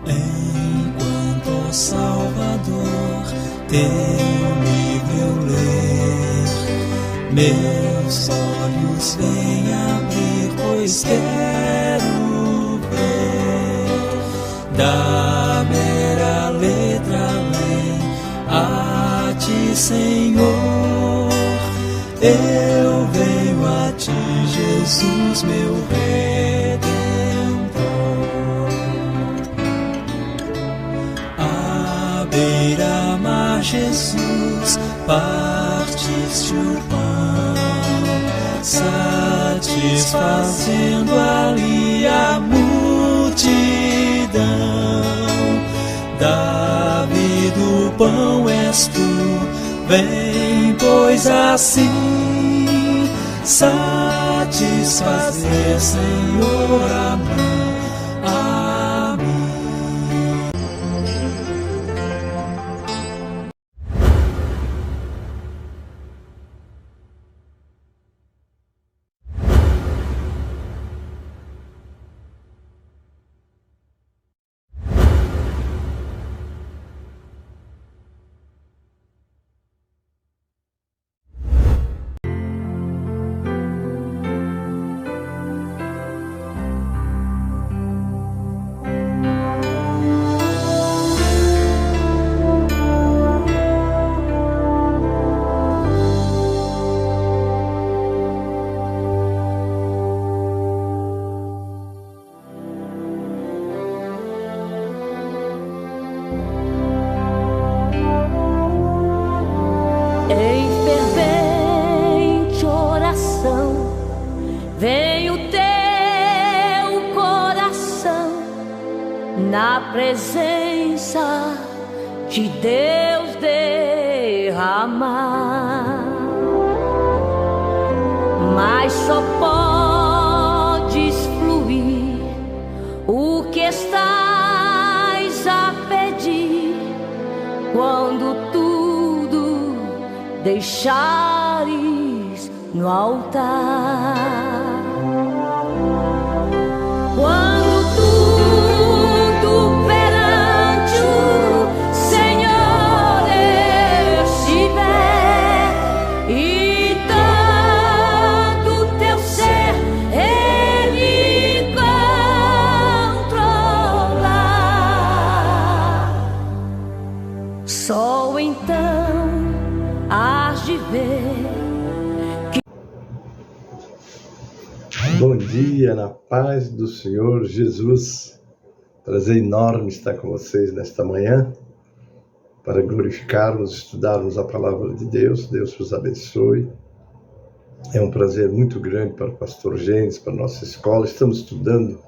Enquanto, ó Salvador, teu livro eu ler, meus olhos vêm abrir, pois quero ver da mera letra além a ti, Senhor. Eu venho a ti, Jesus, meu Redentor. À beira-mar, Jesus, partiste o pão, satisfazendo ali a multidão. Davi do pão és tu, vem, pois assim satisfazer, Senhor, a mim. Na presença de Deus derramar, mas só podes fluir o que estás a pedir quando tudo deixares no altar. Só então hás de ver que... Bom dia, na paz do Senhor Jesus. Prazer enorme estar com vocês nesta manhã para glorificarmos, estudarmos a palavra de Deus. Deus vos abençoe. É um prazer muito grande para o pastor Gênesis, para a nossa escola. Estamos estudando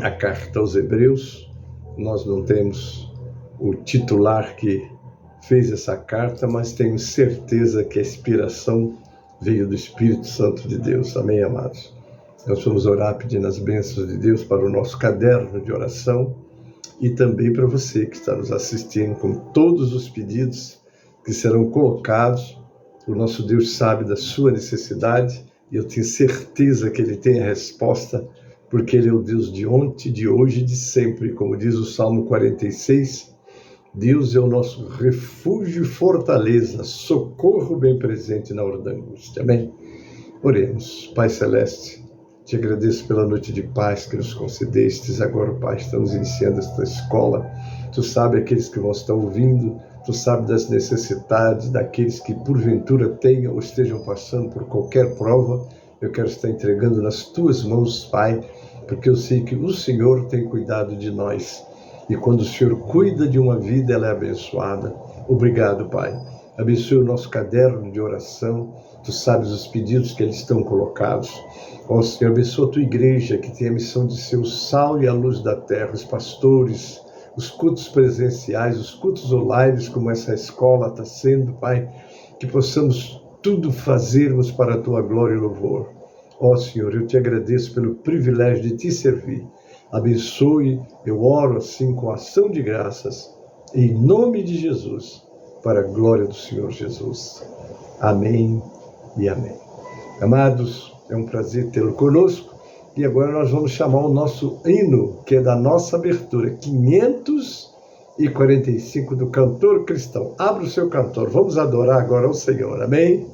a carta aos Hebreus. Nós não temos o titular que fez essa carta, mas tenho certeza que a inspiração veio do Espírito Santo de Deus. Amém, amados? Nós vamos orar pedindo as bênçãos de Deus para o nosso caderno de oração e também para você que está nos assistindo, com todos os pedidos que serão colocados. O nosso Deus sabe da sua necessidade e eu tenho certeza que Ele tem a resposta, porque Ele é o Deus de ontem, de hoje e de sempre. Como diz o Salmo 46, Deus é o nosso refúgio e fortaleza, socorro bem presente na hora da angústia. Amém? Oremos. Pai Celeste, te agradeço pela noite de paz que nos concedestes. Agora, Pai, estamos iniciando esta escola. Tu sabes aqueles que vão estar ouvindo, Tu sabes das necessidades daqueles que porventura tenham ou estejam passando por qualquer prova. Eu quero estar entregando nas Tuas mãos, Pai, porque eu sei que o Senhor tem cuidado de nós. E quando o Senhor cuida de uma vida, ela é abençoada. Obrigado, Pai. Abençoe o nosso caderno de oração. Tu sabes os pedidos que eles estão colocados. Ó Senhor, abençoa a Tua igreja, que tem a missão de ser o sal e a luz da terra, os pastores, os cultos presenciais, os cultos online, como essa escola está sendo, Pai, que possamos tudo fazermos para a Tua glória e louvor. Ó Senhor, eu te agradeço pelo privilégio de Te servir. Abençoe, eu oro assim com ação de graças, em nome de Jesus, para a glória do Senhor Jesus. Amém e amém. Amados, é um prazer tê-lo conosco E agora nós vamos chamar o nosso hino, que é da nossa abertura, 545 do Cantor Cristão. Abra o seu cantor, vamos adorar agora ao Senhor, amém?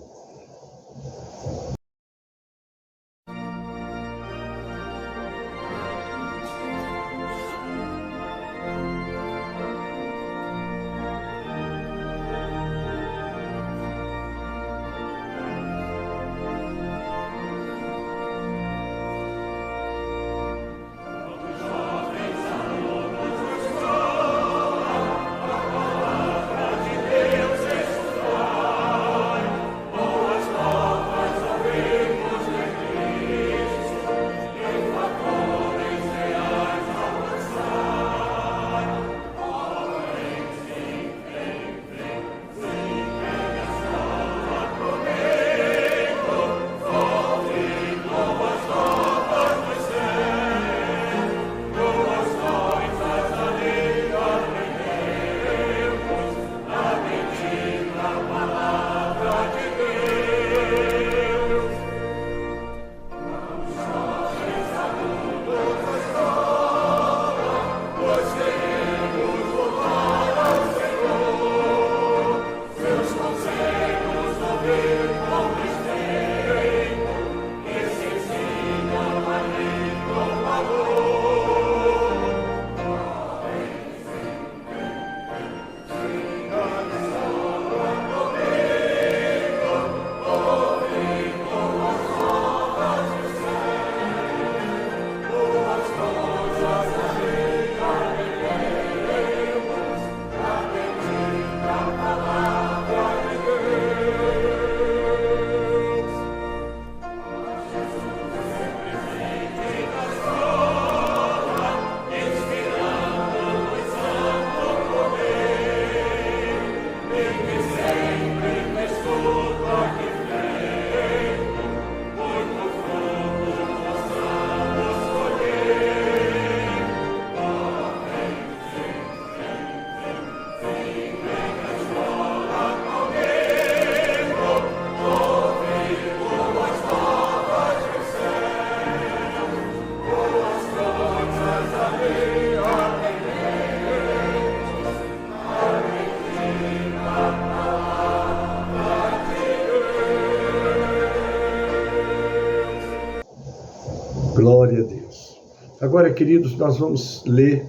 Glória a Deus. Agora, queridos, nós vamos ler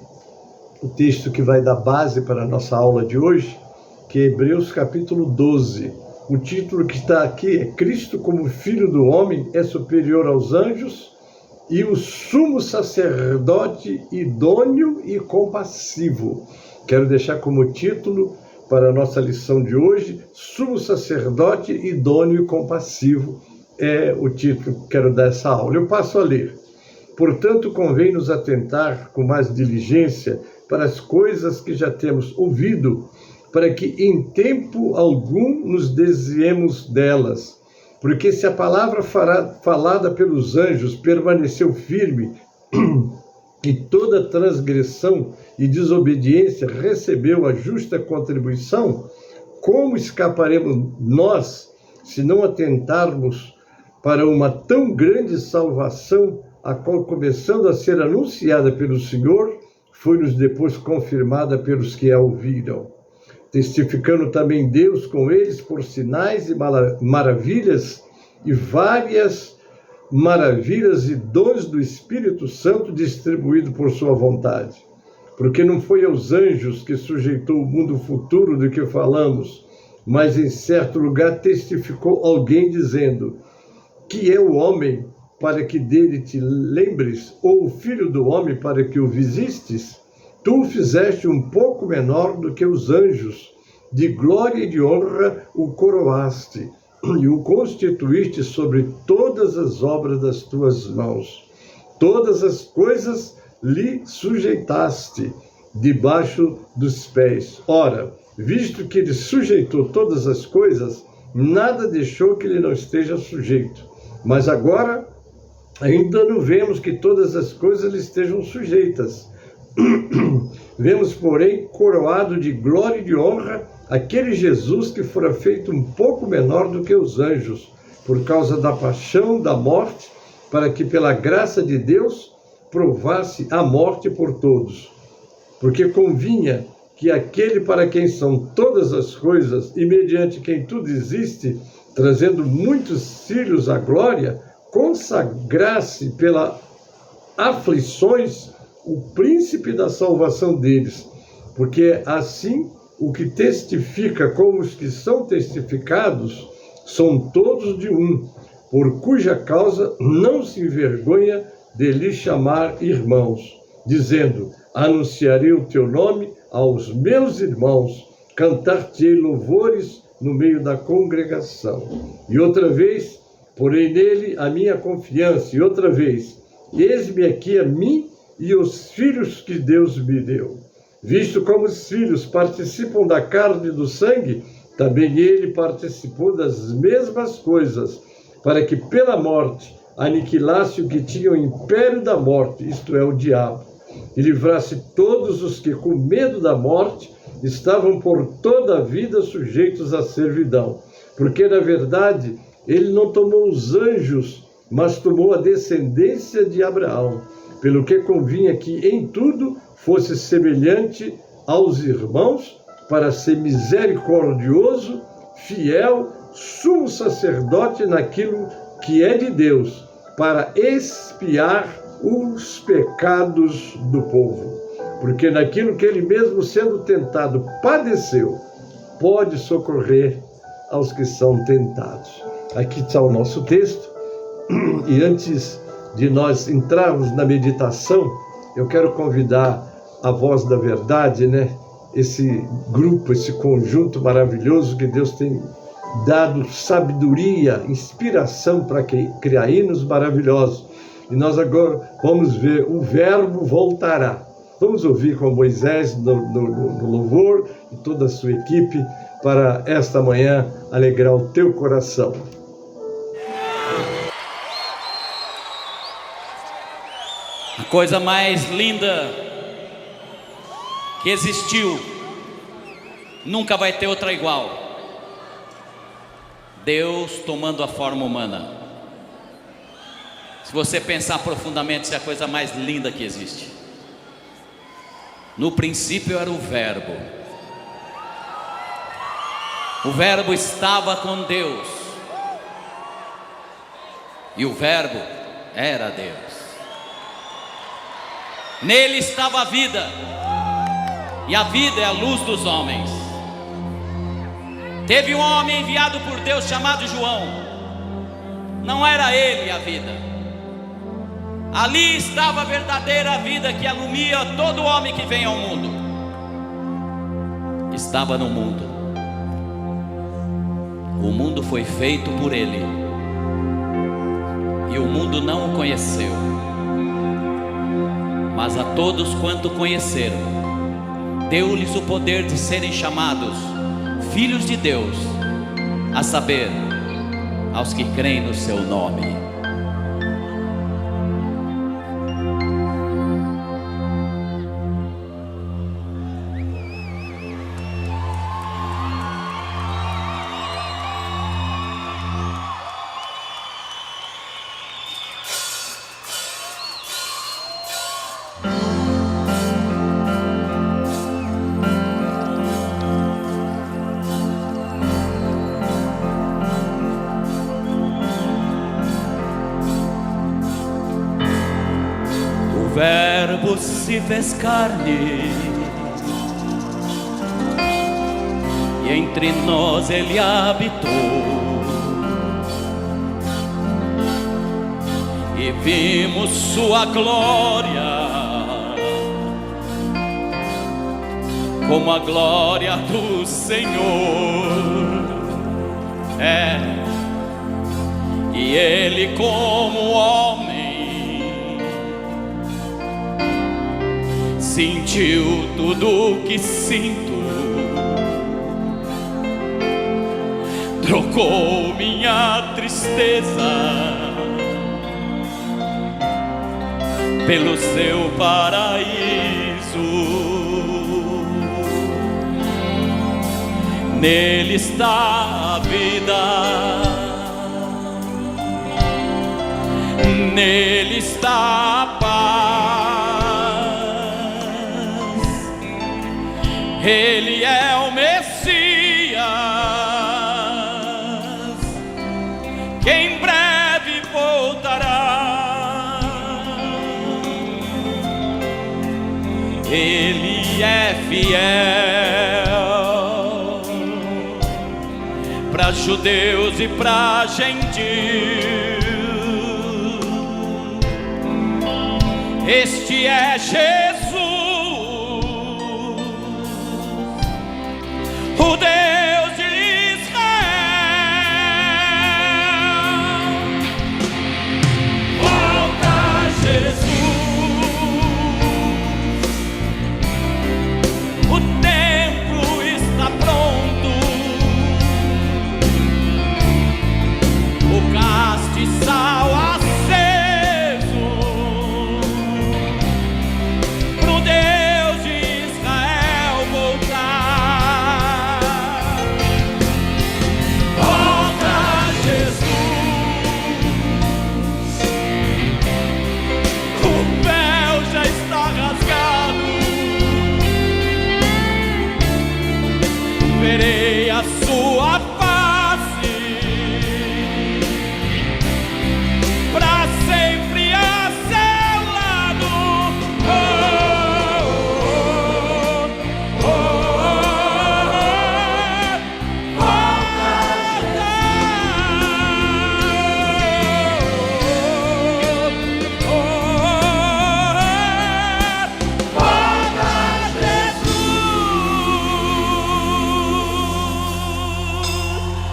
o texto que vai dar base para a nossa aula de hoje, que é Hebreus capítulo 12. O título que está aqui é Cristo como Filho do Homem é superior aos anjos e o sumo sacerdote idôneo e compassivo. Quero deixar como título para a nossa lição de hoje, sumo sacerdote idôneo e compassivo. É o título que quero dar essa aula. Eu passo a ler. Portanto, convém nos atentar com mais diligência para as coisas que já temos ouvido, para que em tempo algum nos desviemos delas. Porque se a palavra falada pelos anjos permaneceu firme, e toda transgressão e desobediência recebeu a justa contribuição, como escaparemos nós se não atentarmos para uma tão grande salvação, a qual, começando a ser anunciada pelo Senhor, foi-nos depois confirmada pelos que a ouviram, testificando também Deus com eles por sinais e maravilhas, e várias maravilhas e dons do Espírito Santo distribuído por sua vontade. Porque não foi aos anjos que sujeitou o mundo futuro do que falamos, mas em certo lugar testificou alguém dizendo: que é o homem para que dele te lembres, ou o filho do homem para que o visistes? Tu o fizeste um pouco menor do que os anjos, de glória e de honra o coroaste, e o constituíste sobre todas as obras das tuas mãos. Todas as coisas lhe sujeitaste debaixo dos pés. Ora, visto que ele sujeitou todas as coisas, nada deixou que ele não esteja sujeito. Mas agora ainda não vemos que todas as coisas lhe estejam sujeitas. Vemos, porém, coroado de glória e de honra aquele Jesus que fora feito um pouco menor do que os anjos, por causa da paixão, da morte, para que pela graça de Deus provasse a morte por todos. Porque convinha que aquele para quem são todas as coisas e mediante quem tudo existe, trazendo muitos filhos à glória, consagrasse pelas aflições o príncipe da salvação deles. Porque assim o que testifica como os que são testificados são todos de um, por cuja causa não se envergonha de lhe chamar irmãos, dizendo: anunciarei o teu nome aos meus irmãos, cantar-te-ei louvores no meio da congregação. E outra vez, porei nele a minha confiança, e outra vez, eis-me aqui a mim e os filhos que Deus me deu. Visto como os filhos participam da carne e do sangue, também ele participou das mesmas coisas, para que pela morte aniquilasse o que tinha o império da morte, isto é, o diabo, e livrasse todos os que, com medo da morte, estavam por toda a vida sujeitos à servidão. Porque, na verdade, ele não tomou os anjos, mas tomou a descendência de Abraão, pelo que convinha que em tudo fosse semelhante aos irmãos, para ser misericordioso, fiel, sumo sacerdote naquilo que é de Deus, para expiar os pecados do povo. Porque naquilo que ele mesmo, sendo tentado, padeceu, pode socorrer aos que são tentados. Aqui está o nosso texto. E antes de nós entrarmos na meditação, eu quero convidar a Voz da Verdade, esse grupo, esse conjunto maravilhoso que Deus tem dado sabedoria, inspiração para criar hinos maravilhosos. E nós agora vamos ver o Verbo voltará. Vamos ouvir com Moisés no louvor e toda a sua equipe para esta manhã alegrar o teu coração. A coisa mais linda que existiu, nunca vai ter outra igual. Deus tomando a forma humana. Se você pensar profundamente, isso é a coisa mais linda que existe. No princípio era o Verbo. O Verbo estava com Deus. E o Verbo era Deus. Nele estava a vida. E a vida é a luz dos homens. Teve um homem enviado por Deus chamado João. Não era ele a vida. Ali estava a verdadeira vida que alumia todo homem que vem ao mundo. Estava no mundo. O mundo foi feito por ele. E o mundo não o conheceu. Mas a todos quanto conheceram, deu-lhes o poder de serem chamados filhos de Deus, a saber, aos que creem no seu nome. O Verbo se fez carne e entre nós ele habitou, e vimos sua glória como a glória do Senhor. E ele como homem sentiu tudo o que sinto, trocou minha tristeza pelo seu paraíso. Nele está a vida, nele está a paz. Ele é o Messias, que em breve voltará. Ele é fiel para judeus e para gentios. Este é Jesus, o Deus de Israel. Volta, Jesus, o templo está pronto, o castiçal aceso, pro Deus de Israel voltar. Volta, Jesus, o véu já está rasgado, verei a sua face, pra sempre a seu lado. Oh, oh, oh, oh,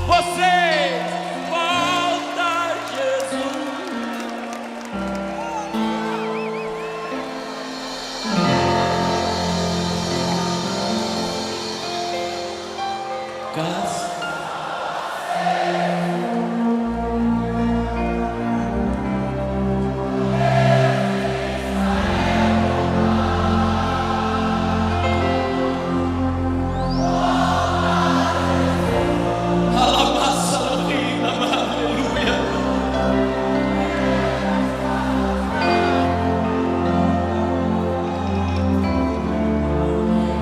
você volta, Jesus. Casa. Alabassa, aleluia.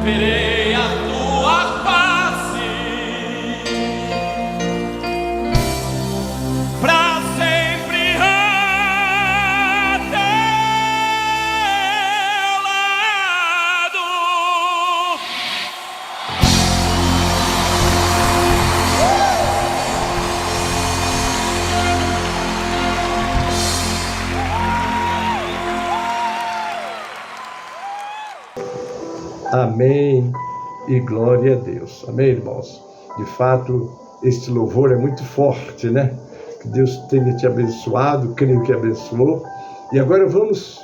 Verei a tua face, pra sempre a teu lado. Amém e glória a Deus. Amém, irmãos? De fato, este louvor é muito forte, né? Que Deus tenha te abençoado, creio que abençoou. E agora vamos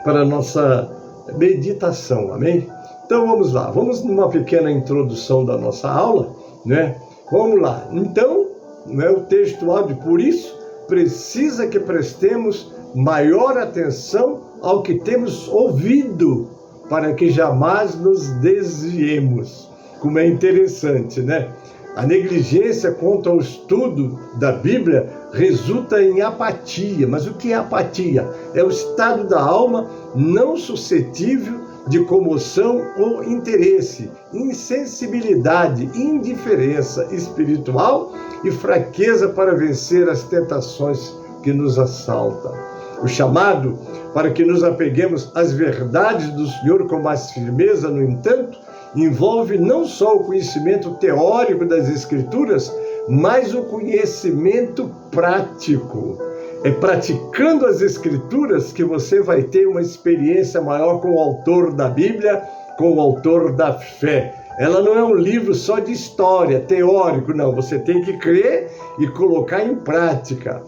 para a nossa meditação, amém? Então vamos lá, vamos numa pequena introdução da nossa aula, né? Vamos lá. Então, o texto áudio, por isso, precisa que prestemos maior atenção ao que temos ouvido, para que jamais nos desviemos. Como é interessante, né? A negligência quanto ao estudo da Bíblia resulta em apatia. Mas o que é apatia? É o estado da alma não suscetível de comoção ou interesse, insensibilidade, indiferença espiritual e fraqueza para vencer as tentações que nos assaltam. O chamado para que nos apeguemos às verdades do Senhor com mais firmeza, no entanto, envolve não só o conhecimento teórico das Escrituras, mas o conhecimento prático. É praticando as Escrituras que você vai ter uma experiência maior com o autor da Bíblia, com o autor da fé. Ela não é um livro só de história, teórico, não. Você tem que crer e colocar em prática.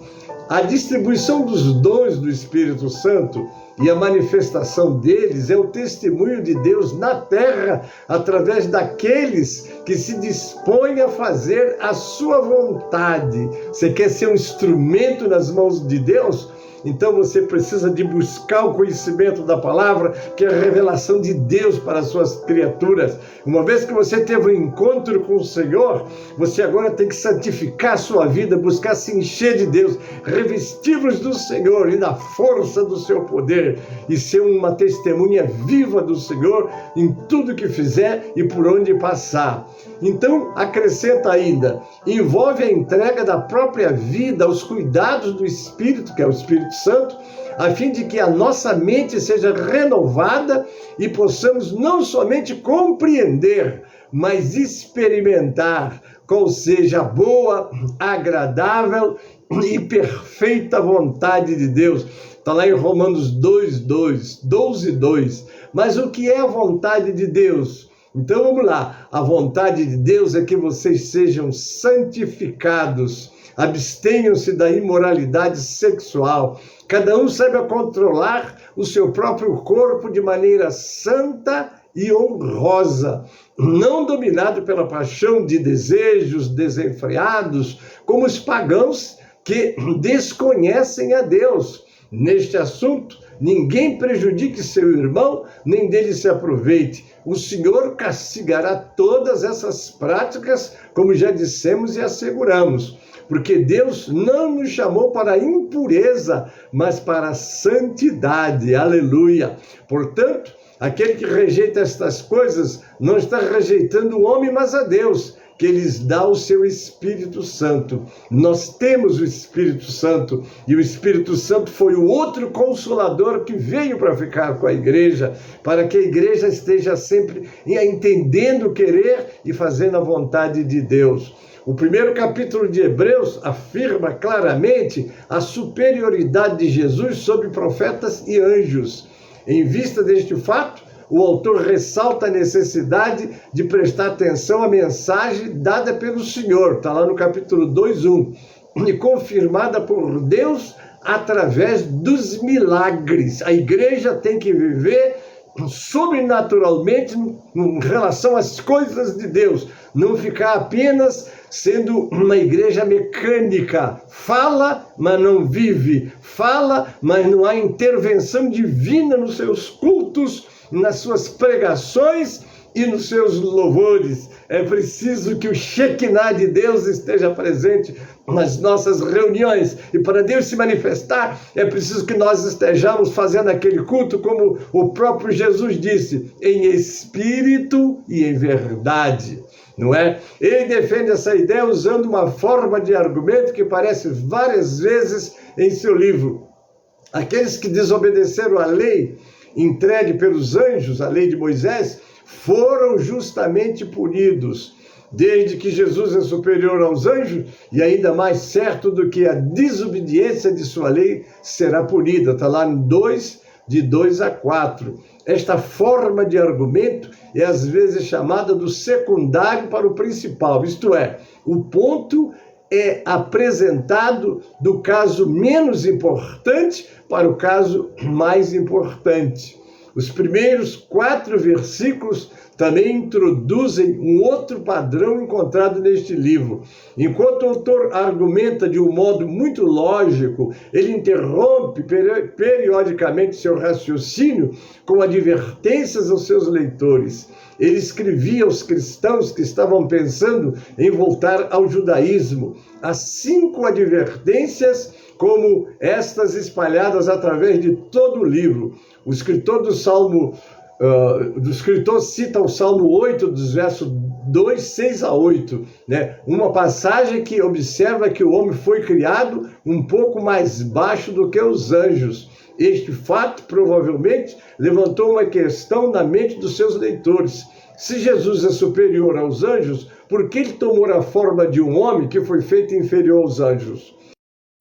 A distribuição dos dons do Espírito Santo e a manifestação deles é o testemunho de Deus na terra através daqueles que se dispõem a fazer a sua vontade. Você quer ser um instrumento nas mãos de Deus? Então você precisa de buscar o conhecimento da palavra, que é a revelação de Deus para as suas criaturas. Uma vez que você teve um encontro com o Senhor, você agora tem que santificar a sua vida, buscar se encher de Deus, revesti-los do Senhor e da força do seu poder, e ser uma testemunha viva do Senhor em tudo que fizer e por onde passar. Então, acrescenta ainda, envolve a entrega da própria vida aos cuidados do Espírito, que é o Espírito Santo, a fim de que a nossa mente seja renovada e possamos não somente compreender, mas experimentar qual seja a boa, agradável e perfeita vontade de Deus. Está lá em Romanos 12:2. Mas o que é a vontade de Deus? Então vamos lá. A vontade de Deus é que vocês sejam santificados, abstenham-se da imoralidade sexual. Cada um saiba controlar o seu próprio corpo de maneira santa e honrosa, não dominado pela paixão de desejos desenfreados, como os pagãos que desconhecem a Deus. Neste assunto, ninguém prejudique seu irmão, nem dele se aproveite. O Senhor castigará todas essas práticas, como já dissemos e asseguramos, porque Deus não nos chamou para a impureza, mas para a santidade. Aleluia! Portanto, aquele que rejeita estas coisas não está rejeitando o homem, mas a Deus, que lhes dá o seu Espírito Santo. Nós temos o Espírito Santo, e o Espírito Santo foi o outro consolador que veio para ficar com a igreja, para que a igreja esteja sempre entendendo, querer e fazendo a vontade de Deus. O primeiro capítulo de Hebreus afirma claramente a superioridade de Jesus sobre profetas e anjos. Em vista deste fato, o autor ressalta a necessidade de prestar atenção à mensagem dada pelo Senhor, está lá no capítulo 2:1, e confirmada por Deus através dos milagres. A igreja tem que viver sobrenaturalmente em relação às coisas de Deus, não ficar apenas sendo uma igreja mecânica. Fala, mas não vive. Fala, mas não há intervenção divina nos seus cultos, nas suas pregações e nos seus louvores. É preciso que o Shekinah de Deus esteja presente nas nossas reuniões. E para Deus se manifestar, é preciso que nós estejamos fazendo aquele culto, como o próprio Jesus disse, em espírito e em verdade. Não é? Ele defende essa ideia usando uma forma de argumento que aparece várias vezes em seu livro. Aqueles que desobedeceram à lei entregue pelos anjos, a lei de Moisés, foram justamente punidos. Desde que Jesus é superior aos anjos, e ainda mais certo do que a desobediência de sua lei será punida. Está lá em 2:2-4. Esta forma de argumento é às vezes chamada do secundário para o principal, isto é, o ponto é apresentado do caso menos importante para o caso mais importante. Os primeiros 4 versículos também introduzem um outro padrão encontrado neste livro. Enquanto o autor argumenta de um modo muito lógico, ele interrompe periodicamente seu raciocínio com advertências aos seus leitores. Ele escrevia aos cristãos que estavam pensando em voltar ao judaísmo as 5 advertências, como estas espalhadas através de todo o livro. O escritor cita o Salmo 8, dos versos 2, 6 a 8, né? Uma passagem que observa que o homem foi criado um pouco mais baixo do que os anjos. Este fato provavelmente levantou uma questão na mente dos seus leitores. Se Jesus é superior aos anjos, por que ele tomou a forma de um homem que foi feito inferior aos anjos?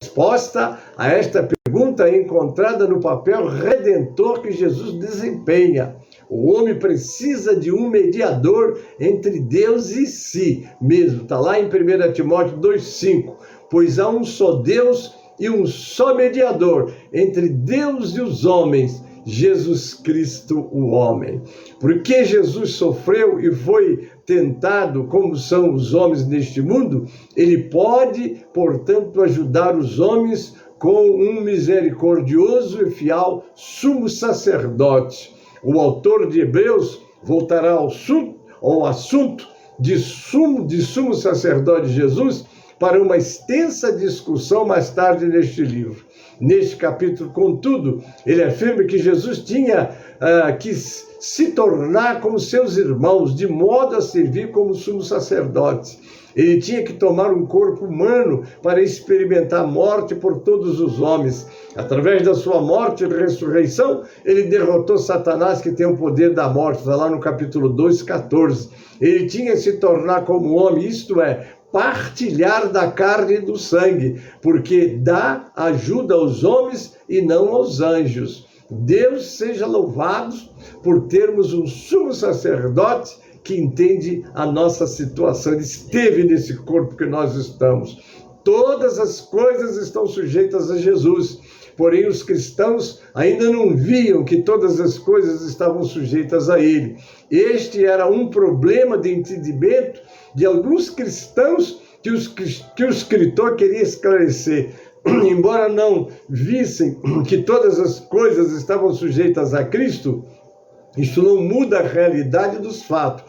A resposta a esta pergunta é encontrada no papel redentor que Jesus desempenha. O homem precisa de um mediador entre Deus e si mesmo. Está lá em 1 Timóteo 2,5. Pois há um só Deus e um só mediador entre Deus e os homens, Jesus Cristo, o homem. Porque Jesus sofreu e foi tentado como são os homens neste mundo, ele pode, portanto, ajudar os homens com um misericordioso e fiel sumo sacerdote. O autor de Hebreus voltará ao assunto de sumo sacerdote Jesus para uma extensa discussão mais tarde neste livro. Neste capítulo, contudo, ele afirma que Jesus tinha que se tornar como seus irmãos, de modo a servir como sumo sacerdote. Ele tinha que tomar um corpo humano para experimentar morte por todos os homens. Através da sua morte e ressurreição, ele derrotou Satanás, que tem o poder da morte. Está lá no capítulo 2, 14. Ele tinha que se tornar como homem, isto é, partilhar da carne e do sangue, porque dá ajuda aos homens e não aos anjos. Deus seja louvado por termos um sumo sacerdote que entende a nossa situação. Ele esteve nesse corpo que nós estamos. Todas as coisas estão sujeitas a Jesus, porém os cristãos ainda não viam que todas as coisas estavam sujeitas a ele. Este era um problema de entendimento de alguns cristãos que o escritor queria esclarecer. Embora não vissem que todas as coisas estavam sujeitas a Cristo, isso não muda a realidade dos fatos.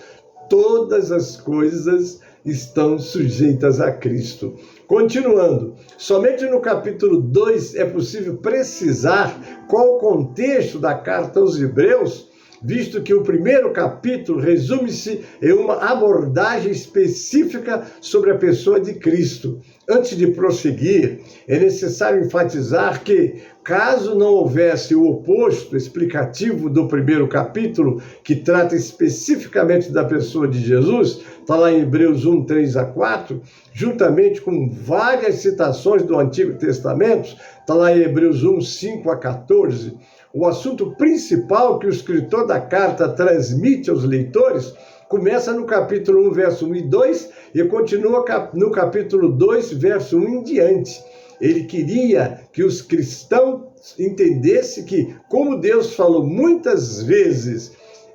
Todas as coisas estão sujeitas a Cristo. Continuando, somente no capítulo 2 é possível precisar qual o contexto da carta aos Hebreus, visto que o primeiro capítulo resume-se em uma abordagem específica sobre a pessoa de Cristo. Antes de prosseguir, é necessário enfatizar que, caso não houvesse o oposto explicativo do primeiro capítulo, que trata especificamente da pessoa de Jesus, está lá em Hebreus 1, 3 a 4, juntamente com várias citações do Antigo Testamento, está lá em Hebreus 1, 5 a 14, o assunto principal que o escritor da carta transmite aos leitores começa no capítulo 1, verso 1 e 2 e continua no capítulo 2, verso 1 em diante. Ele queria que os cristãos entendessem que, como Deus falou muitas vezes,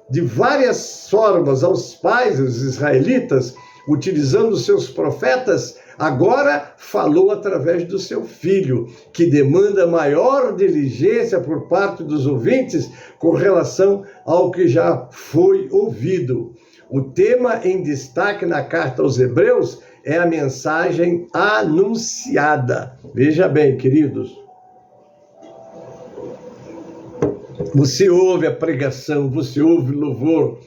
de várias formas aos pais, os israelitas, utilizando seus profetas, agora falou através do seu Filho, que demanda maior diligência por parte dos ouvintes com relação ao que já foi ouvido. O tema em destaque na carta aos Hebreus é a mensagem anunciada. Veja bem, queridos, você ouve a pregação, você ouve o louvor,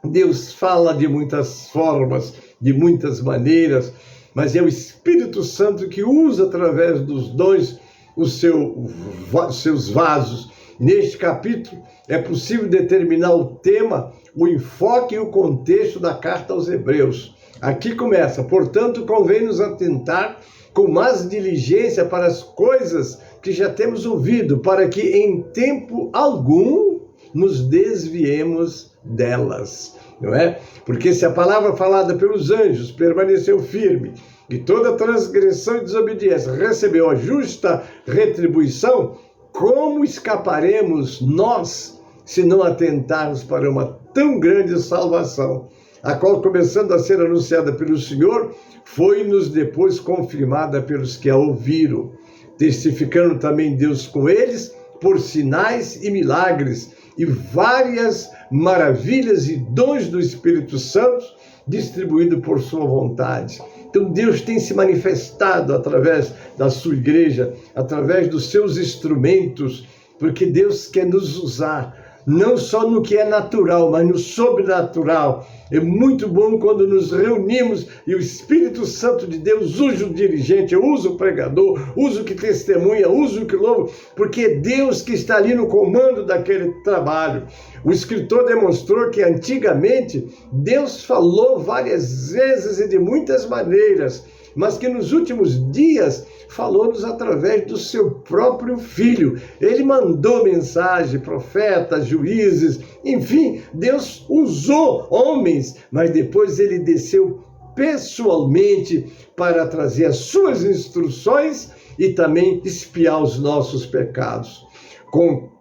Deus fala de muitas formas, de muitas maneiras, mas é o Espírito Santo que usa através dos dons os seus vasos. Neste capítulo é possível determinar o tema, o enfoque e o contexto da carta aos Hebreus. Aqui começa: portanto, convém nos atentar com mais diligência para as coisas que já temos ouvido, para que em tempo algum nos desviemos delas. Não é? Porque se a palavra falada pelos anjos permaneceu firme e toda transgressão e desobediência recebeu a justa retribuição, como escaparemos nós se não atentarmos para uma tão grande salvação, a qual, começando a ser anunciada pelo Senhor, foi-nos depois confirmada pelos que a ouviram, testificando também Deus com eles por sinais e milagres e várias maravilhas e dons do Espírito Santo distribuído por sua vontade. Então Deus tem se manifestado através da sua igreja, através dos seus instrumentos, porque Deus quer nos usar, não só no que é natural, mas no sobrenatural. É muito bom quando nos reunimos e o Espírito Santo de Deus usa o dirigente, usa o pregador, usa o que testemunha, usa o que louva, porque é Deus que está ali no comando daquele trabalho. O escritor demonstrou que antigamente Deus falou várias vezes e de muitas maneiras, mas que nos últimos dias falou-nos através do seu próprio Filho. Ele mandou mensagem, profetas, juízes, enfim, Deus usou homens, mas depois ele desceu pessoalmente para trazer as suas instruções e também expiar os nossos pecados.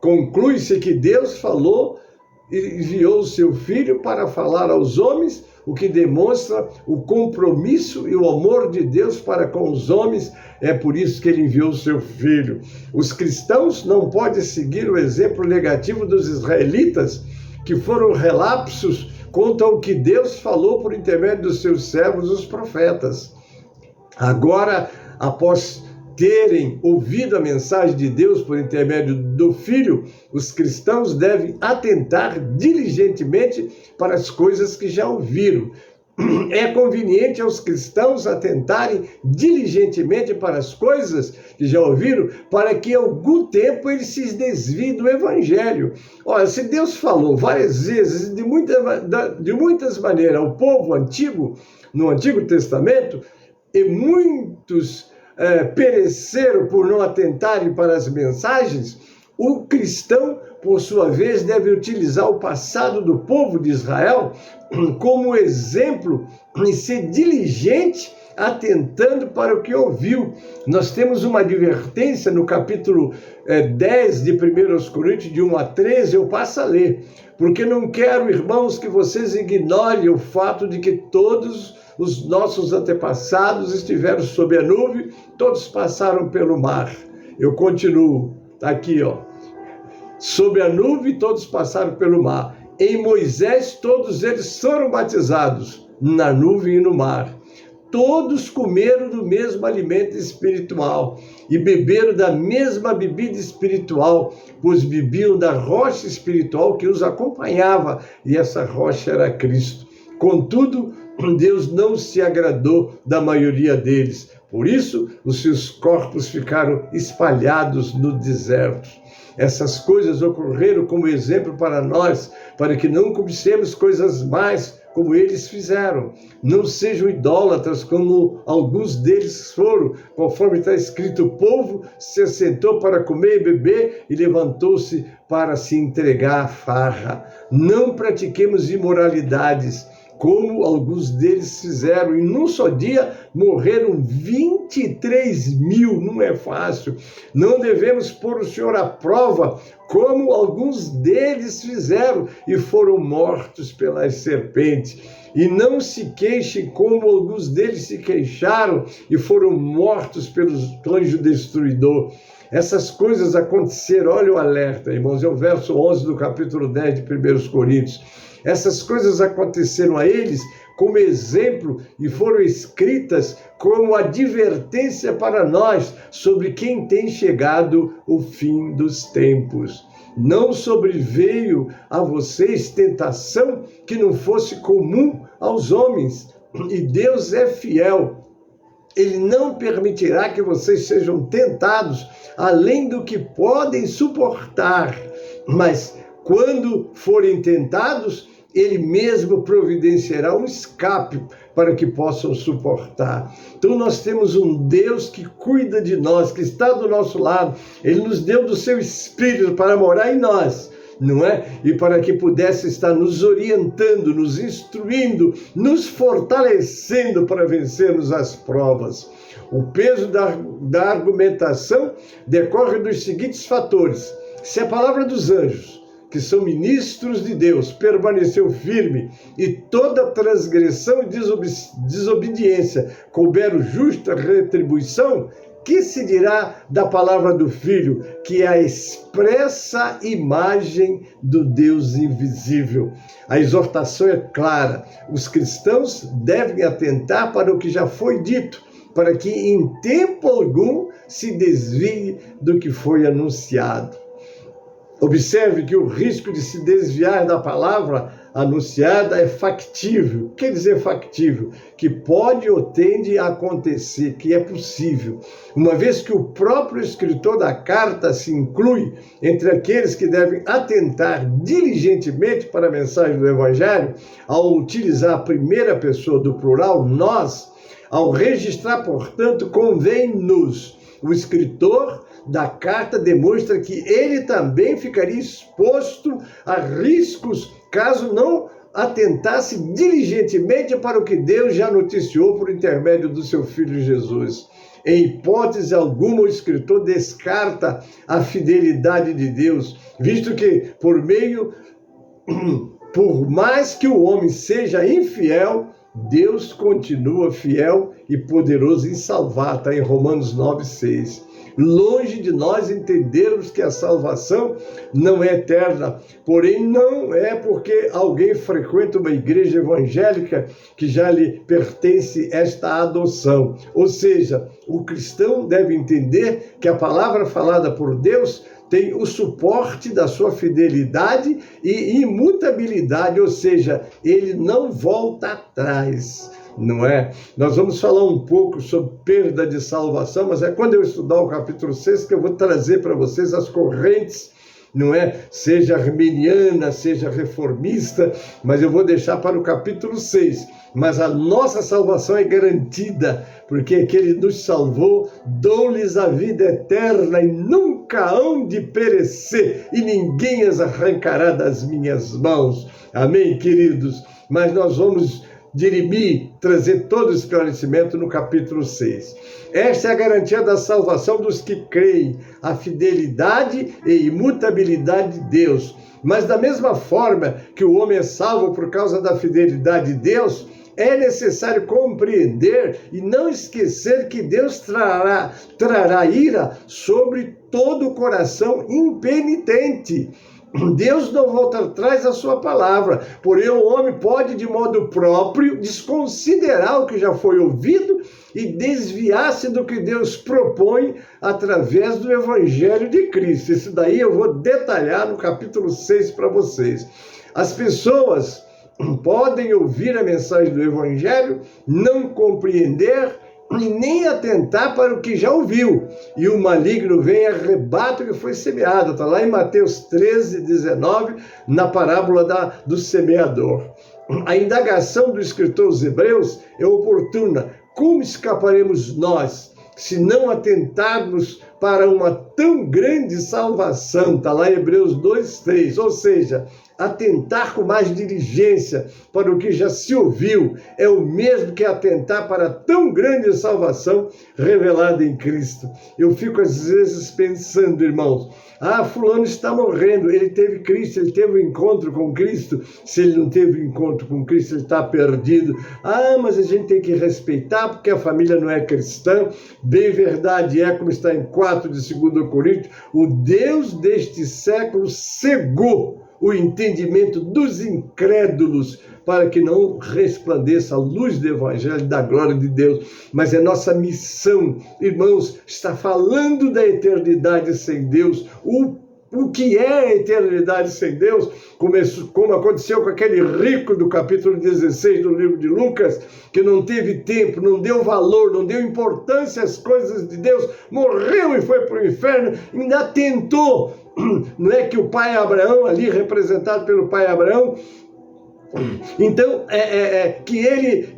Conclui-se que Deus falou enviou o seu Filho para falar aos homens, o que demonstra o compromisso e o amor de Deus para com os homens. É por isso que ele enviou o seu Filho. Os cristãos não podem seguir o exemplo negativo dos israelitas, que foram relapsos quanto ao que Deus falou por intermédio dos seus servos, os profetas. Agora, após terem ouvido a mensagem de Deus por intermédio do Filho, os cristãos devem atentar diligentemente para as coisas que já ouviram. É conveniente aos cristãos atentarem diligentemente para as coisas que já ouviram, para que algum tempo eles se desviem do Evangelho. Olha, se Deus falou várias vezes, de muitas maneiras, ao povo antigo, no Antigo Testamento, e muitos pereceram por não atentarem para as mensagens, o cristão, por sua vez, deve utilizar o passado do povo de Israel como exemplo e ser diligente atentando para o que ouviu. Nós temos uma advertência no capítulo 10 de 1 Coríntios, de 1 a 13, eu passo a ler. Porque não quero, irmãos, que vocês ignorem o fato de que todos os nossos antepassados estiveram sob a nuvem, todos passaram pelo mar. Eu continuo, está aqui, ó. Sob a nuvem, todos passaram pelo mar. Em Moisés, todos eles foram batizados na nuvem e no mar. Todos comeram do mesmo alimento espiritual e beberam da mesma bebida espiritual, pois bebiam da rocha espiritual que os acompanhava, e essa rocha era Cristo. Contudo, Deus não se agradou da maioria deles. Por isso, os seus corpos ficaram espalhados no deserto. Essas coisas ocorreram como exemplo para nós, para que não cobicemos coisas mais como eles fizeram. Não sejam idólatras como alguns deles foram, conforme está escrito: o povo se assentou para comer e beber e levantou-se para se entregar à farra. Não pratiquemos imoralidades, como alguns deles fizeram, e num só dia morreram 23 mil, não é fácil. Não devemos pôr o Senhor à prova, como alguns deles fizeram, e foram mortos pelas serpentes. E não se queixem como alguns deles se queixaram, e foram mortos pelo anjo destruidor. Essas coisas aconteceram, olha o alerta, irmãos, é o verso 11 do capítulo 10 de 1 Coríntios. Essas coisas aconteceram a eles como exemplo e foram escritas como advertência para nós sobre quem tem chegado o fim dos tempos. Não sobreveio a vocês tentação que não fosse comum aos homens, e Deus é fiel. Ele não permitirá que vocês sejam tentados além do que podem suportar, mas quando forem tentados, Ele mesmo providenciará um escape para que possam suportar. Então nós temos um Deus que cuida de nós, que está do nosso lado. Ele nos deu do seu Espírito para morar em nós, não é? E para que pudesse estar nos orientando, nos instruindo, nos fortalecendo para vencermos as provas. O peso da argumentação decorre dos seguintes fatores: se a palavra dos anjos, que são ministros de Deus, permaneceu firme, e toda transgressão e desobediência couberam justa retribuição, que se dirá da palavra do Filho, que é a expressa imagem do Deus invisível? A exortação é clara: os cristãos devem atentar para o que já foi dito, para que em tempo algum se desvie do que foi anunciado. Observe que o risco de se desviar da palavra anunciada é factível. O que quer dizer factível? Que pode ou tende a acontecer, que é possível. Uma vez que o próprio escritor da carta se inclui entre aqueles que devem atentar diligentemente para a mensagem do Evangelho, ao utilizar a primeira pessoa do plural, nós, ao registrar, portanto, convém-nos. O escritor da carta demonstra que ele também ficaria exposto a riscos caso não atentasse diligentemente para o que Deus já noticiou por intermédio do seu Filho Jesus. Em hipótese alguma, o escritor descarta a fidelidade de Deus, visto que, por meio por mais que o homem seja infiel, Deus continua fiel e poderoso em salvar, está em Romanos 9:6. Longe de nós entendermos que a salvação não é eterna, porém não é porque alguém frequenta uma igreja evangélica que já lhe pertence esta adoção. Ou seja, o cristão deve entender que a palavra falada por Deus tem o suporte da sua fidelidade e imutabilidade, ou seja, ele não volta atrás, não é? Nós vamos falar um pouco sobre perda de salvação, mas é quando eu estudar o capítulo 6 que eu vou trazer para vocês as correntes, não é? Seja arminiana, seja reformista, mas eu vou deixar para o capítulo 6. Mas a nossa salvação é garantida, porque aquele nos salvou, dou-lhes a vida eterna e nunca hão de perecer, e ninguém as arrancará das minhas mãos. Amém, queridos? Mas nós vamos dirimir, trazer todo o esclarecimento no capítulo 6. Esta é a garantia da salvação dos que creem, a fidelidade e imutabilidade de Deus. Mas da mesma forma que o homem é salvo por causa da fidelidade de Deus, é necessário compreender e não esquecer que Deus trará ira sobre todo o coração impenitente. Deus não volta atrás da sua palavra, porém o homem pode de modo próprio desconsiderar o que já foi ouvido e desviar-se do que Deus propõe através do Evangelho de Cristo. Isso daí eu vou detalhar no capítulo 6 para vocês. As pessoas podem ouvir a mensagem do Evangelho, não compreender e nem atentar para o que já ouviu, e o maligno vem e arrebata o que foi semeado. Está lá em Mateus 13:19, na parábola do semeador. A indagação do escritor aos Hebreus é oportuna. Como escaparemos nós se não atentarmos para uma tão grande salvação? Está lá em Hebreus 2:3, ou seja, atentar com mais diligência para o que já se ouviu é o mesmo que atentar para a tão grande salvação revelada em Cristo. Eu fico às vezes pensando, irmãos, fulano está morrendo, ele teve Cristo, ele teve um encontro com Cristo. Se ele não teve um encontro com Cristo, ele está perdido. Mas a gente tem que respeitar porque a família não é cristã. Bem verdade é, como está em 4 de 2 Coríntios, o Deus deste século cegou o entendimento dos incrédulos, para que não resplandeça a luz do Evangelho da glória de Deus. Mas é nossa missão, irmãos, está falando da eternidade sem Deus. O que é a eternidade sem Deus, como aconteceu com aquele rico do capítulo 16 do livro de Lucas, que não teve tempo, não deu valor, não deu importância às coisas de Deus, morreu e foi para o inferno, ainda tentou. Não é que o pai Abraão, ali representado pelo pai Abraão, então, que ele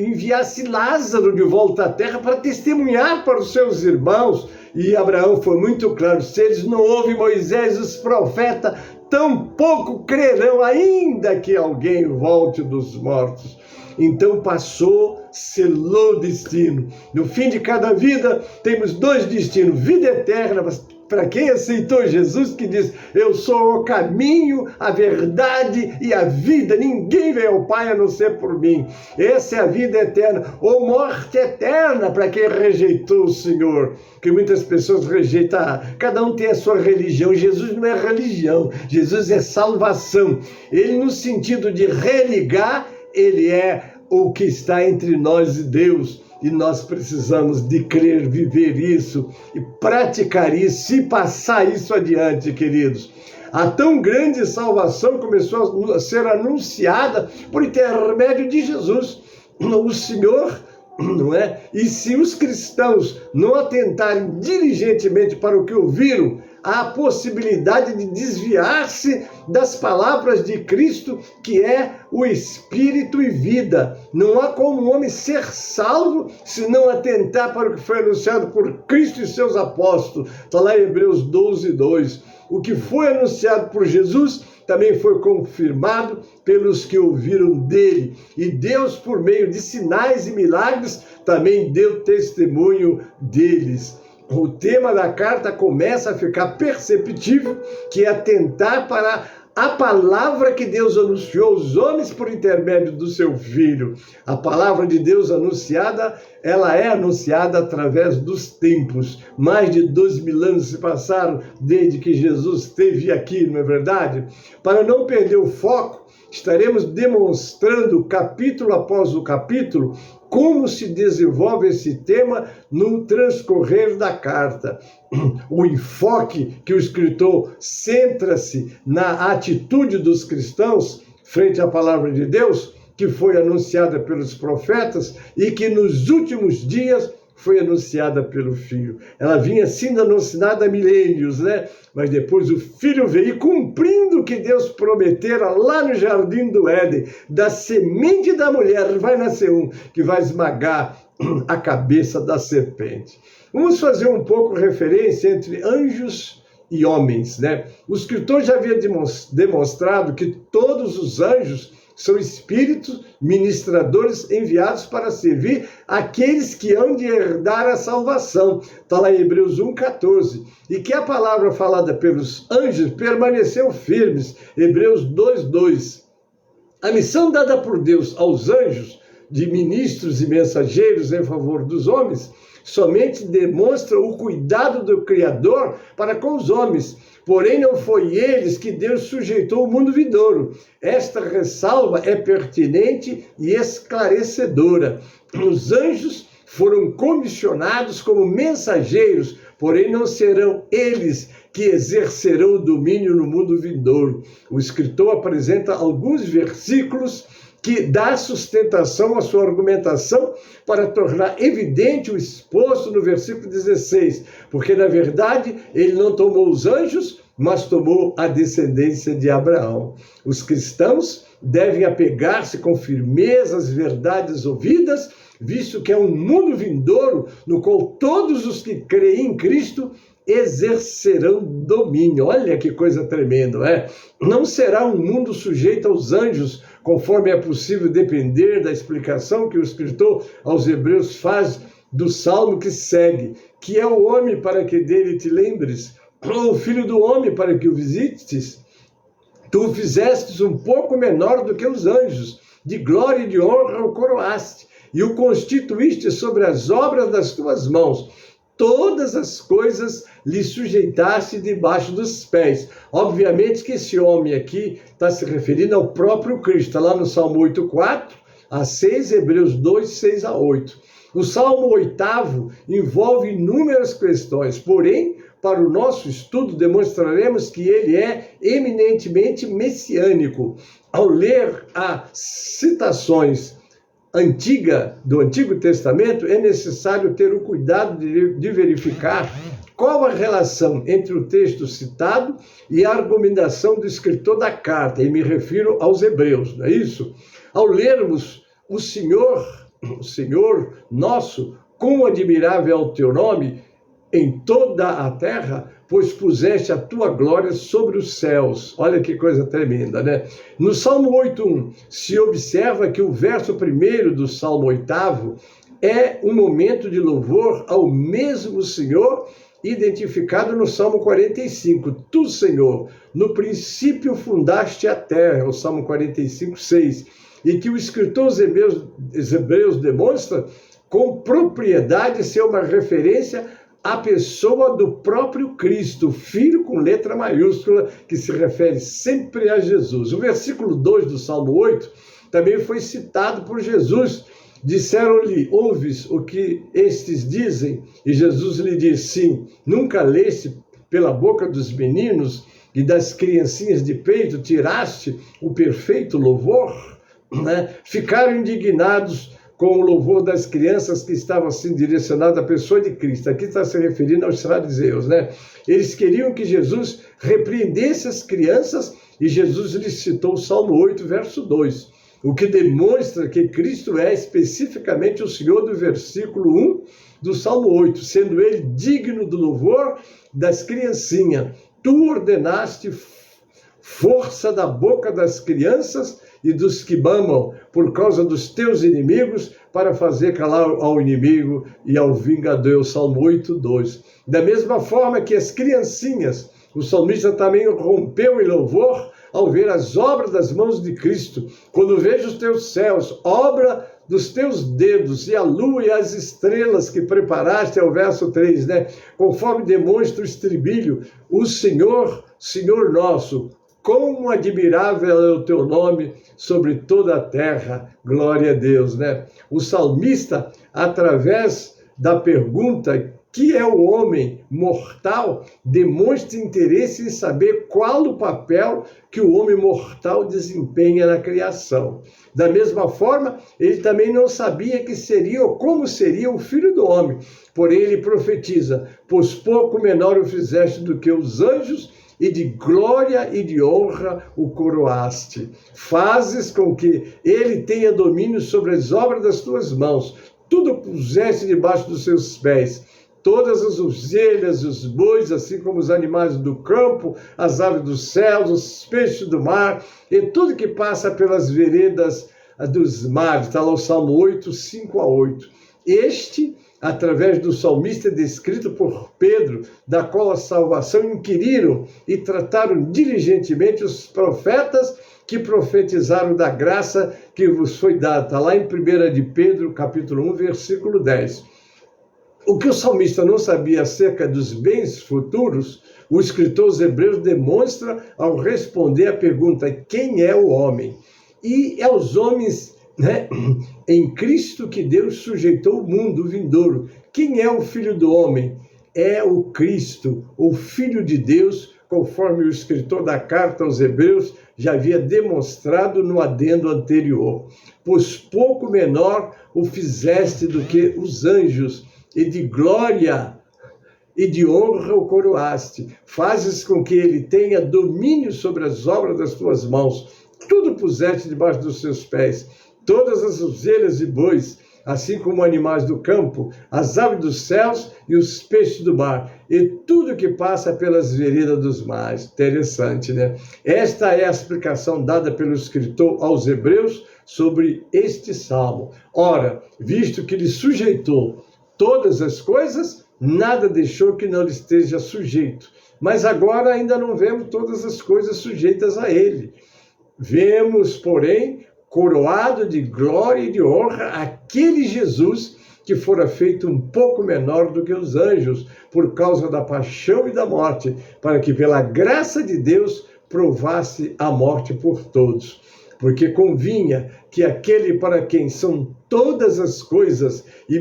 enviasse Lázaro de volta à terra para testemunhar para os seus irmãos. E Abraão foi muito claro: se eles não ouvem Moisés e os profetas, tampouco crerão, ainda que alguém volte dos mortos. Então passou, selou o destino. No fim de cada vida, temos 2 destinos: vida eterna, para quem aceitou Jesus, que diz: eu sou o caminho, a verdade e a vida, ninguém vem ao Pai a não ser por mim. Essa é a vida eterna, ou morte eterna, para quem rejeitou o Senhor, que muitas pessoas rejeitam. Cada um tem a sua religião. Jesus não é religião, Jesus é salvação. Ele, no sentido de religar, ele é o que está entre nós e Deus. E nós precisamos de crer, viver isso e praticar isso e passar isso adiante, queridos. A tão grande salvação começou a ser anunciada por intermédio de Jesus, o Senhor, não é? E se os cristãos não atentarem diligentemente para o que ouviram, há a possibilidade de desviar-se das palavras de Cristo, que é o Espírito e vida. Não há como o homem ser salvo se não atentar para o que foi anunciado por Cristo e seus apóstolos. Está lá em Hebreus 12:2. O que foi anunciado por Jesus também foi confirmado pelos que ouviram dele. E Deus, por meio de sinais e milagres, também deu testemunho deles. O tema da carta começa a ficar perceptível, que é atentar para a palavra que Deus anunciou aos homens por intermédio do seu Filho. A palavra de Deus anunciada, ela é anunciada através dos tempos. Mais de 2000 anos se passaram desde que Jesus esteve aqui, não é verdade? Para não perder o foco, estaremos demonstrando capítulo após o capítulo como se desenvolve esse tema no transcorrer da carta. O enfoque que o escritor centra-se na atitude dos cristãos frente à palavra de Deus, que foi anunciada pelos profetas e que nos últimos dias foi anunciada pelo Filho. Ela vinha sendo anunciada há milênios, né? Mas depois o Filho veio cumprindo o que Deus prometera lá no Jardim do Éden. Da semente da mulher vai nascer um que vai esmagar a cabeça da serpente. Vamos fazer um pouco referência entre anjos e homens, né? O escritor já havia demonstrado que todos os anjos são espíritos ministradores enviados para servir aqueles que hão de herdar a salvação. Está lá em Hebreus 1,14. E que a palavra falada pelos anjos permaneceu firmes. Hebreus 2,2. A missão dada por Deus aos anjos, de ministros e mensageiros em favor dos homens, somente demonstra o cuidado do Criador para com os homens. Porém, não foi eles que Deus sujeitou o mundo vindouro. Esta ressalva é pertinente e esclarecedora. Os anjos foram comissionados como mensageiros, porém não serão eles que exercerão o domínio no mundo vindouro. O escritor apresenta alguns versículos que dá sustentação à sua argumentação para tornar evidente o exposto no versículo 16, porque, na verdade, ele não tomou os anjos, mas tomou a descendência de Abraão. Os cristãos devem apegar-se com firmeza às verdades ouvidas, visto que é um mundo vindouro no qual todos os que creem em Cristo exercerão domínio. Olha que coisa tremenda, não é? Não será um mundo sujeito aos anjos, conforme é possível depender da explicação que o escritor aos Hebreus faz do salmo que segue, que é o homem para que dele te lembres, ou o filho do homem para que o visites. Tu o fizestes um pouco menor do que os anjos, de glória e de honra o coroaste, e o constituíste sobre as obras das tuas mãos. Todas as coisas lhe sujeitaste debaixo dos pés. Obviamente que esse homem aqui está se referindo ao próprio Cristo. Está lá no Salmo 8,4 a 6, Hebreus 2, 6 a 8. O Salmo 8º envolve inúmeras questões, porém, para o nosso estudo, demonstraremos que ele é eminentemente messiânico. Ao ler as citações do Antigo Testamento, é necessário ter o cuidado de verificar qual a relação entre o texto citado e a argumentação do escritor da carta, e me refiro aos Hebreus, não é isso? Ao lermos o Senhor nosso, quão admirável é o teu nome em toda a terra, pois puseste a tua glória sobre os céus. Olha que coisa tremenda, né? No Salmo 8.1, se observa que o verso 1 do Salmo 8º é um momento de louvor ao mesmo Senhor, identificado no Salmo 45. Tu, Senhor, no princípio fundaste a terra, o Salmo 45:6, e que o escritor aos Hebreus demonstra com propriedade ser uma referência à pessoa do próprio Cristo, Filho com letra maiúscula, que se refere sempre a Jesus. O versículo 2 do Salmo 8 também foi citado por Jesus. Disseram-lhe, ouves o que estes dizem? E Jesus lhe disse, sim, nunca leste pela boca dos meninos e das criancinhas de peito, tiraste o perfeito louvor? Né? Ficaram indignados com o louvor das crianças que estavam assim direcionado à pessoa de Cristo. Aqui está se referindo aos fariseus, né? Eles queriam que Jesus repreendesse as crianças e Jesus lhes citou o Salmo 8, verso 2, o que demonstra que Cristo é especificamente o Senhor do versículo 1 do Salmo 8, sendo ele digno do louvor das criancinhas. Tu ordenaste força da boca das crianças e dos que mamam, por causa dos teus inimigos, para fazer calar ao inimigo e ao vingador. Salmo 8, 2. Da mesma forma que as criancinhas, o salmista também rompeu em louvor ao ver as obras das mãos de Cristo. Quando vejo os teus céus, obra dos teus dedos, e a lua e as estrelas que preparaste, é o verso 3, né? Conforme demonstra o estribilho, o Senhor, Senhor nosso, como admirável é o teu nome sobre toda a terra, glória a Deus, né? O salmista, através da pergunta, que é o homem mortal, demonstra interesse em saber qual o papel que o homem mortal desempenha na criação. Da mesma forma, ele também não sabia que seria ou como seria o filho do homem. Porém, ele profetiza, pois pouco menor o fizeste do que os anjos, e de glória e de honra o coroaste. Fazes com que ele tenha domínio sobre as obras das tuas mãos. Tudo puseste debaixo dos seus pés. Todas as ovelhas, os bois, assim como os animais do campo, as aves dos céus, os peixes do mar, e tudo que passa pelas veredas dos mares. Está lá o Salmo 8, 5 a 8. Este, através do salmista descrito por Pedro, da qual a salvação inquiriram e trataram diligentemente os profetas que profetizaram da graça que vos foi dada. Está lá em 1 de Pedro, capítulo 1, versículo 10. O que o salmista não sabia acerca dos bens futuros, o escritor aos Hebreus demonstra ao responder a pergunta: quem é o homem? E é aos homens, né, em Cristo que Deus sujeitou o mundo vindouro. Quem é o Filho do Homem? É o Cristo, o Filho de Deus, conforme o escritor da carta aos Hebreus já havia demonstrado no adendo anterior. Pois pouco menor o fizeste do que os anjos, e de glória e de honra o coroaste. Fazes com que ele tenha domínio sobre as obras das tuas mãos. Tudo puseste debaixo dos seus pés. Todas as ovelhas e bois, assim como animais do campo, as aves dos céus e os peixes do mar, e tudo que passa pelas veredas dos mares. Interessante, né? Esta é a explicação dada pelo escritor aos Hebreus sobre este salmo. Ora, visto que lhe sujeitou todas as coisas, nada deixou que não lhe esteja sujeito. Mas agora ainda não vemos todas as coisas sujeitas a ele. Vemos, porém, coroado de glória e de honra aquele Jesus que fora feito um pouco menor do que os anjos, por causa da paixão e da morte, para que pela graça de Deus provasse a morte por todos. Porque convinha que aquele para quem são todas as coisas e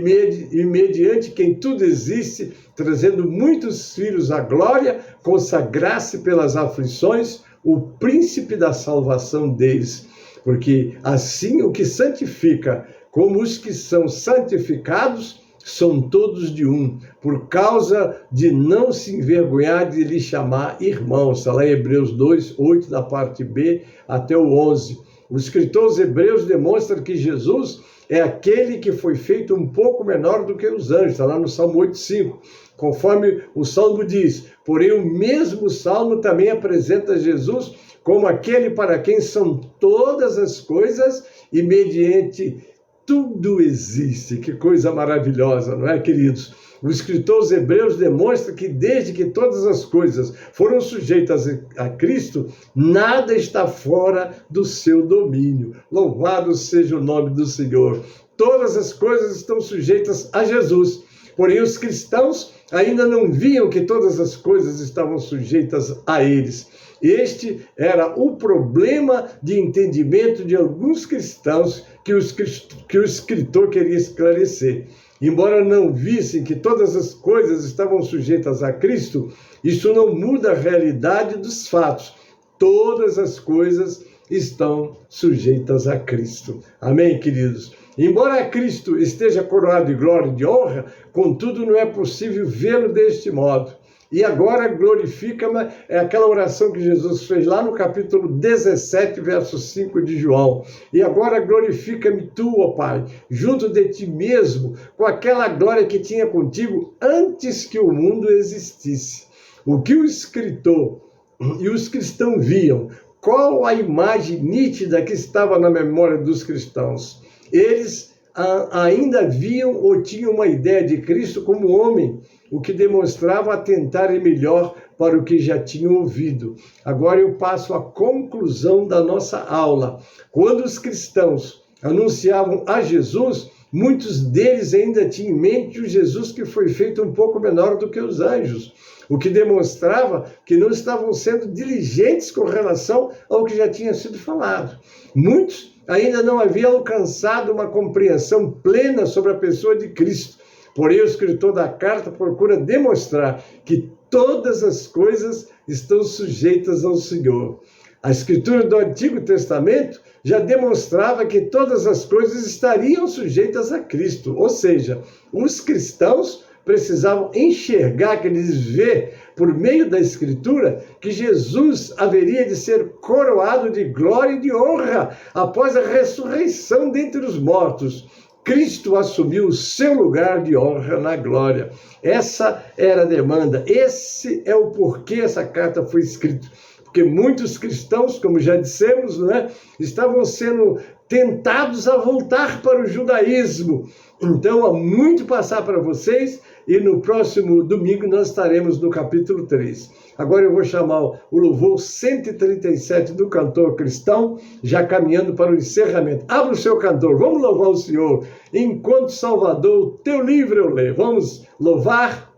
mediante quem tudo existe, trazendo muitos filhos à glória, consagrasse pelas aflições o príncipe da salvação deles. Porque assim o que santifica, como os que são santificados, são todos de um, por causa de não se envergonhar de lhe chamar irmãos. Está lá em Hebreus 2, 8, da parte B até o 11. O escritor aos Hebreus demonstra que Jesus é aquele que foi feito um pouco menor do que os anjos. Está lá no Salmo 8, 5. Conforme o Salmo diz, porém o mesmo Salmo também apresenta Jesus como aquele para quem são todas as coisas e mediante tudo existe. Que coisa maravilhosa, não é, queridos? O escritor aos Hebreus demonstra que desde que todas as coisas foram sujeitas a Cristo, nada está fora do seu domínio. Louvado seja o nome do Senhor. Todas as coisas estão sujeitas a Jesus. Porém, os cristãos ainda não viam que todas as coisas estavam sujeitas a eles. Este era o problema de entendimento de alguns cristãos que o escritor queria esclarecer. Embora não vissem que todas as coisas estavam sujeitas a Cristo, isso não muda a realidade dos fatos. Todas as coisas estão sujeitas a Cristo. Amém, queridos? Embora Cristo esteja coroado de glória e de honra, contudo não é possível vê-lo deste modo. E agora glorifica-me, é aquela oração que Jesus fez lá no capítulo 17, verso 5 de João. E agora glorifica-me tu, ó Pai, junto de ti mesmo, com aquela glória que tinha contigo antes que o mundo existisse. O que o escritor e os cristãos viam, qual a imagem nítida que estava na memória dos cristãos? Eles ainda viam ou tinham uma ideia de Cristo como homem, o que demonstrava atentarem melhor para o que já tinham ouvido. Agora eu passo à conclusão da nossa aula. Quando os cristãos anunciavam a Jesus, muitos deles ainda tinham em mente o Jesus que foi feito um pouco menor do que os anjos, o que demonstrava que não estavam sendo diligentes com relação ao que já tinha sido falado. Muitos ainda não haviam alcançado uma compreensão plena sobre a pessoa de Cristo. Porém, o escritor da carta procura demonstrar que todas as coisas estão sujeitas ao Senhor. A escritura do Antigo Testamento já demonstrava que todas as coisas estariam sujeitas a Cristo. Ou seja, os cristãos precisavam enxergar, que eles vê por meio da Escritura, que Jesus haveria de ser coroado de glória e de honra após a ressurreição dentre os mortos. Cristo assumiu o seu lugar de honra na glória. Essa era a demanda. Esse é o porquê essa carta foi escrita. Porque muitos cristãos, como já dissemos, estavam sendo tentados a voltar para o judaísmo. Então, há muito passar para vocês, e no próximo domingo nós estaremos no capítulo 3. Agora eu vou chamar o louvor 137 do cantor cristão, já caminhando para o encerramento. Abra o seu cantor, vamos louvar o Senhor. Enquanto Salvador, o teu livro eu leio. Vamos louvar.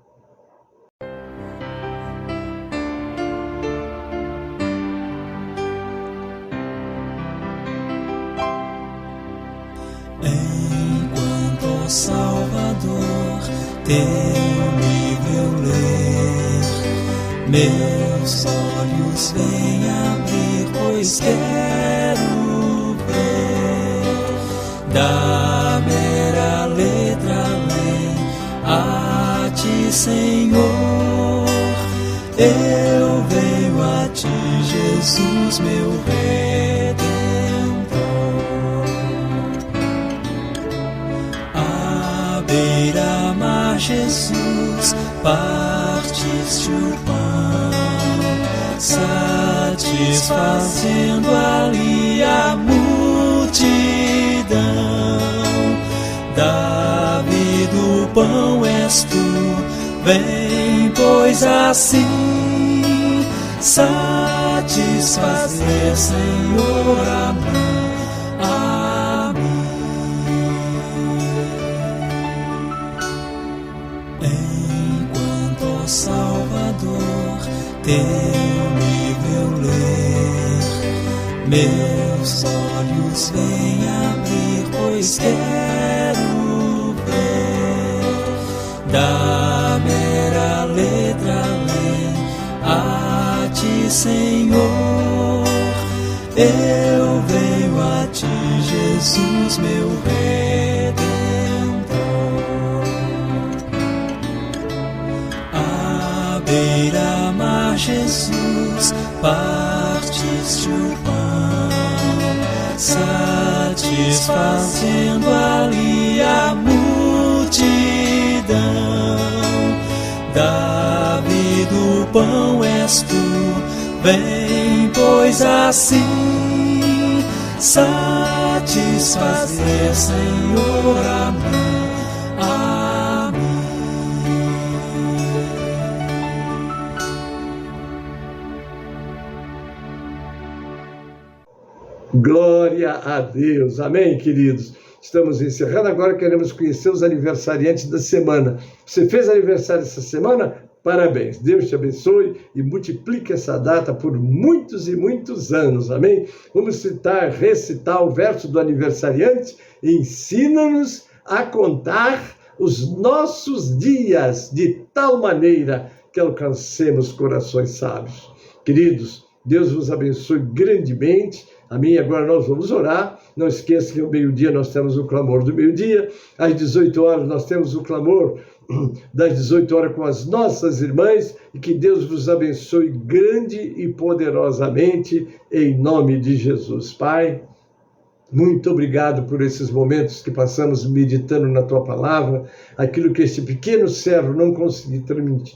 Enquanto Salvador, teu livro eu ler, meus olhos vêm abrir, pois quero ver da mera letra além a ti, Senhor. Eu venho a ti, Jesus, meu Redentor. À beira-mar, Jesus, partiste o pão, satisfazendo ali a multidão. Davi do pão és tu, vem, pois assim satisfazer, Senhor, a mim. Enquanto Salvador, teu livro eu ler, meus olhos vêm abrir, pois quero ver da mera letra além a ti, Senhor. Eu venho a ti, Jesus, meu Redentor. À beira-mar, Jesus, partiste o pão, satisfazendo ali a multidão. Davi do pão és tu, vem, pois assim satisfazer, Senhor, a mim. Glória a Deus. Amém, queridos? Estamos encerrando agora, queremos conhecer os aniversariantes da semana. Você fez aniversário essa semana? Parabéns. Deus te abençoe e multiplique essa data por muitos e muitos anos. Amém? Vamos recitar o verso do aniversariante. Ensina-nos a contar os nossos dias de tal maneira que alcancemos corações sábios. Queridos, Deus vos abençoe grandemente. Amém? Agora nós vamos orar. Não esqueça que ao meio-dia nós temos o clamor do meio-dia. Às 18 horas nós temos o clamor das 18 horas com as nossas irmãs. E que Deus vos abençoe grande e poderosamente em nome de Jesus. Pai, muito obrigado por esses momentos que passamos meditando na Tua Palavra, aquilo que este pequeno servo não conseguiu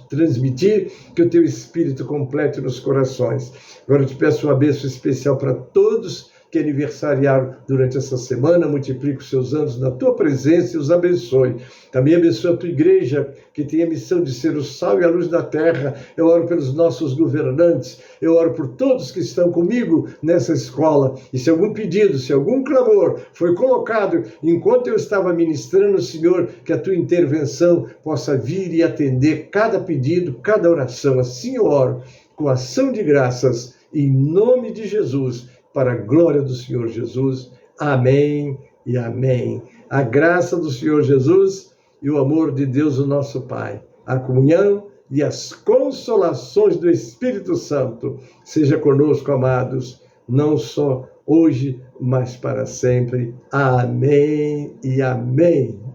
transmitir, que o Teu Espírito complete nos corações. Agora eu te peço uma bênção especial para todos que aniversariaram durante essa semana, multiplique os seus anos na tua presença e os abençoe. Também abençoe a tua igreja, que tem a missão de ser o sal e a luz da terra. Eu oro pelos nossos governantes, eu oro por todos que estão comigo nessa escola. E se algum pedido, se algum clamor foi colocado enquanto eu estava ministrando, Senhor, que a tua intervenção possa vir e atender cada pedido, cada oração. Assim eu oro, com ação de graças, em nome de Jesus, para a glória do Senhor Jesus. Amém e amém. A graça do Senhor Jesus e o amor de Deus, o nosso Pai, a comunhão e as consolações do Espírito Santo seja conosco, amados, não só hoje, mas para sempre. Amém e amém.